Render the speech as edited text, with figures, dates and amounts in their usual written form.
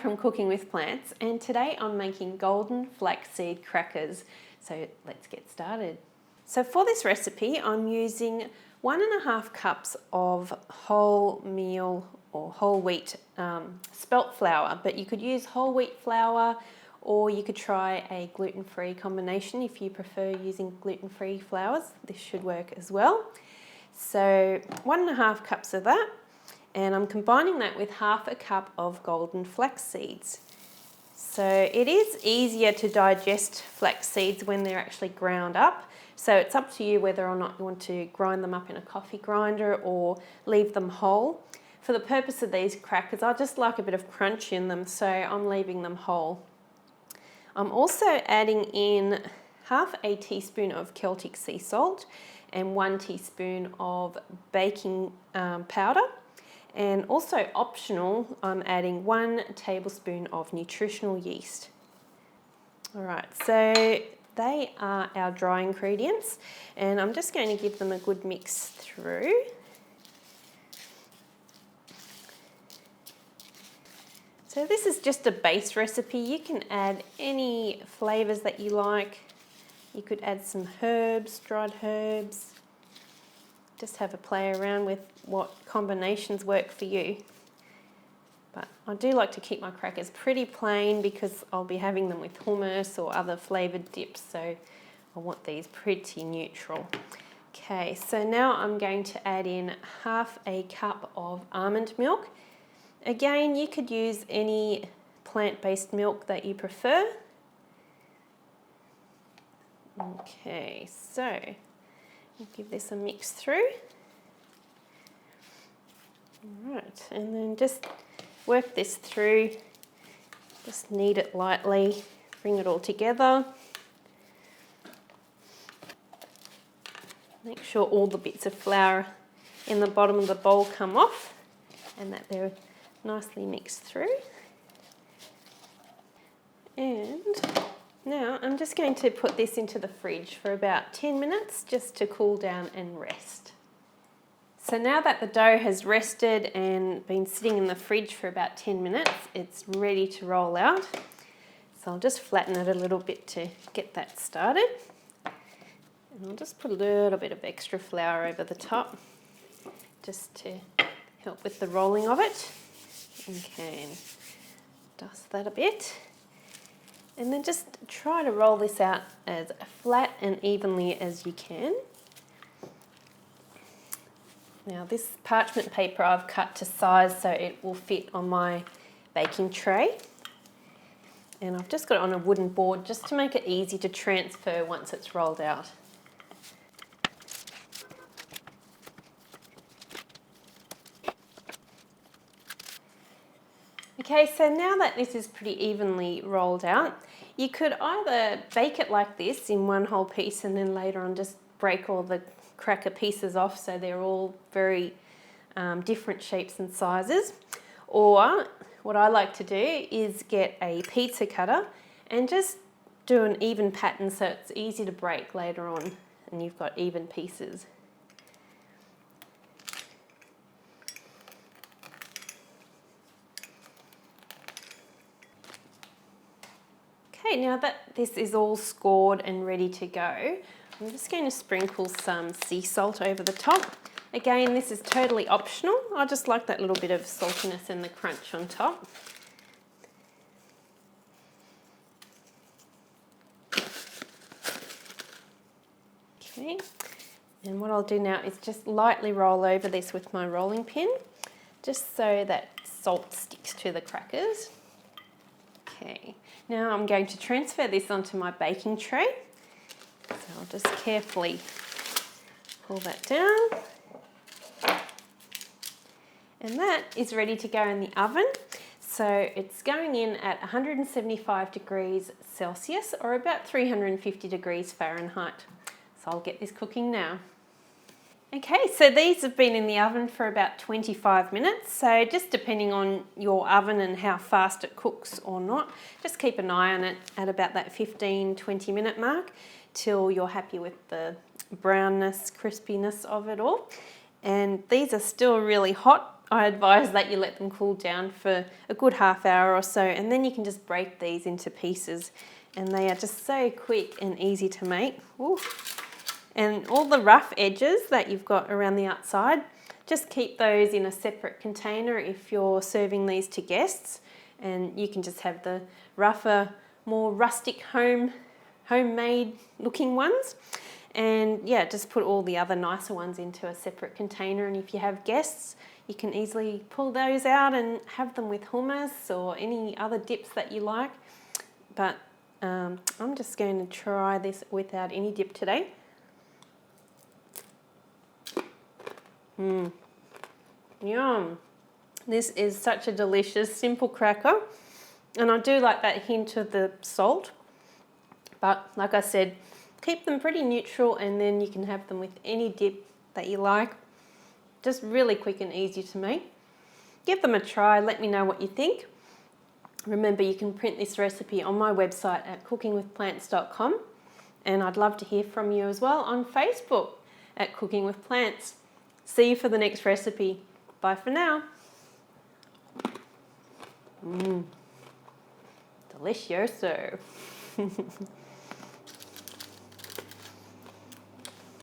from Cooking with Plants, and today I'm making golden flax seed crackers. So let's get started. So for this recipe I'm using 1.5 cups of wholemeal or whole wheat spelt flour, but you could use whole wheat flour or you could try a gluten-free combination if you prefer using gluten-free flours. This should work as well. So 1.5 cups of that. And I'm combining that with 1/2 cup of golden flax seeds. So it is easier to digest flax seeds when they're actually ground up. So it's up to you whether or not you want to grind them up in a coffee grinder or leave them whole. For the purpose of these crackers, I just like a bit of crunch in them, so I'm leaving them whole. I'm also adding in 1/2 teaspoon of Celtic sea salt and 1 teaspoon of baking powder. And also optional, I'm adding 1 tablespoon of nutritional yeast. All right, so they are our dry ingredients, and I'm just going to give them a good mix through. So this is just a base recipe. You can add any flavors that you like. You could add some herbs, dried herbs. Just have a play around with what combinations work for you. But I do like to keep my crackers pretty plain because I'll be having them with hummus or other flavoured dips, so I want these pretty neutral. Okay, so now I'm going to add in 1/2 cup of almond milk. Again, you could use any plant-based milk that you prefer. Okay, so we'll give this a mix through. All right, and then just work this through. Just knead it lightly, bring it all together. Make sure all the bits of flour in the bottom of the bowl come off and that they're nicely mixed through. And now I'm just going to put this into the fridge for about 10 minutes just to cool down and rest. So now that the dough has rested and been sitting in the fridge for about 10 minutes, it's ready to roll out. So I'll just flatten it a little bit to get that started. And I'll just put a little bit of extra flour over the top just to help with the rolling of it. Okay, and dust that a bit. And then just try to roll this out as flat and evenly as you can. Now this parchment paper I've cut to size so it will fit on my baking tray. And I've just got it on a wooden board just to make it easy to transfer once it's rolled out. Okay, so now that this is pretty evenly rolled out, you could either bake it like this in one whole piece and then later on just break all the cracker pieces off so they're all very different shapes and sizes. Or what I like to do is get a pizza cutter and just do an even pattern so it's easy to break later on and you've got even pieces. Okay, now that this is all scored and ready to go, I'm just going to sprinkle some sea salt over the top. Again, this is totally optional. I just like that little bit of saltiness and the crunch on top. Okay, and what I'll do now is just lightly roll over this with my rolling pin, just so that salt sticks to the crackers. Okay, now I'm going to transfer this onto my baking tray. So I'll just carefully pull that down. And that is ready to go in the oven. So it's going in at 175 degrees Celsius or about 350 degrees Fahrenheit. So I'll get this cooking now. Okay, so these have been in the oven for about 25 minutes. So just depending on your oven and how fast it cooks or not, just keep an eye on it at about that 15-20 minute mark till you're happy with the brownness, crispiness of it all. And these are still really hot. I advise that you let them cool down for a good half hour or so, and then you can just break these into pieces, and they are just so quick and easy to make. Ooh. And all the rough edges that you've got around the outside, just keep those in a separate container if you're serving these to guests, and you can just have the rougher, more rustic homemade looking ones. And yeah, just put all the other nicer ones into a separate container, and if you have guests, you can easily pull those out and have them with hummus or any other dips that you like. But I'm just going to try this without any dip today. Yum. This is such a delicious, simple cracker. And I do like that hint of the salt. But like I said, keep them pretty neutral, and then you can have them with any dip that you like. Just really quick and easy to make. Give them a try, let me know what you think. Remember, you can print this recipe on my website at CookingWithPlants.com, and I'd love to hear from you as well on Facebook at Cooking with Plants. See you for the next recipe. Bye for now. Delicioso.